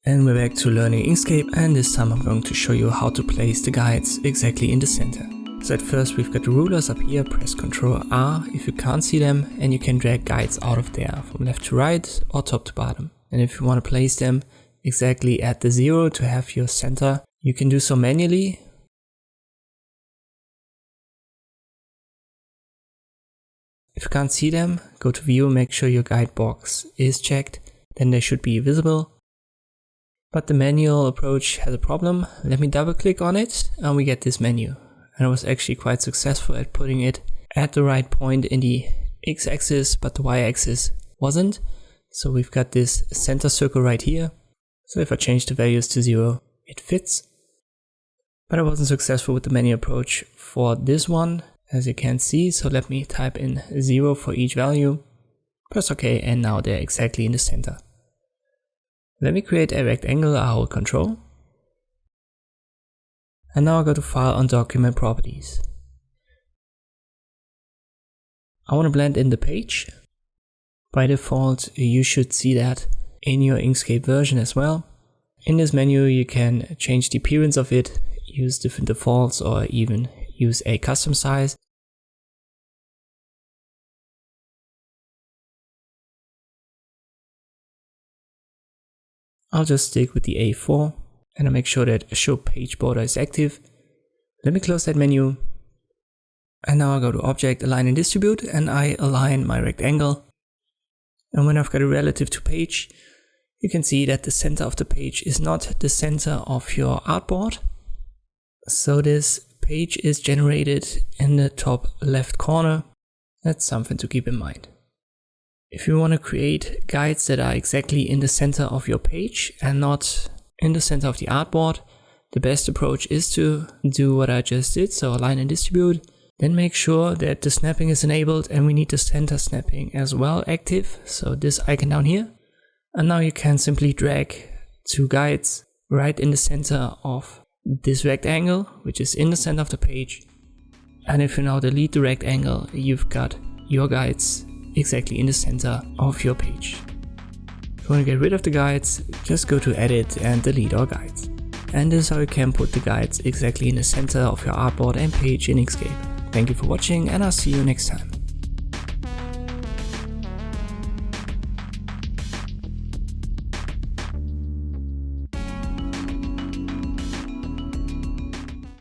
And we're back to learning Inkscape, and this time I'm going to show you how to place the guides exactly in the center. So at first we've got the rulers up here, press Ctrl R if you can't see them, and you can drag guides out of there from left to right or top to bottom. And if you want to place them exactly at the 0 to have your center, you can do so manually. If you can't see them, go to View, make sure your guide box is checked, then they should be visible. But the manual approach has a problem. Let me double click on it and we get this menu. And I was actually quite successful at putting it at the right point in the x-axis, but the y-axis wasn't. So we've got this center circle right here. So if I change the values to 0, it fits. But I wasn't successful with the manual approach for this one, as you can see. So let me type in 0 for each value. Press OK, and now they're exactly in the center. Let me create a rectangle, I hold Ctrl. And now I go to File on Document Properties. I want to blend in the page. By default, you should see that in your Inkscape version as well. In this menu, you can change the appearance of it, use different defaults, or even use a custom size. I'll just stick with the A4 and I'll make sure that Show Page Border is active. Let me close that menu. And now I go to Object, Align and Distribute, and I align my rectangle. And when I've got it relative to page, you can see that the center of the page is not the center of your artboard. So this page is generated in the top left corner. That's something to keep in mind. If you want to create guides that are exactly in the center of your page and not in the center of the artboard, the best approach is to do what I just did, so align and distribute. Then make sure that the snapping is enabled, and we need the center snapping as well active, so this icon down here. And now you can simply drag two guides right in the center of this rectangle, which is in the center of the page. And if you now delete the rectangle, you've got your guides exactly in the center of your page. If you want to get rid of the guides, just go to Edit and delete all guides. And this is how you can put the guides exactly in the center of your artboard and page in Inkscape. Thank you for watching, and I'll see you next time.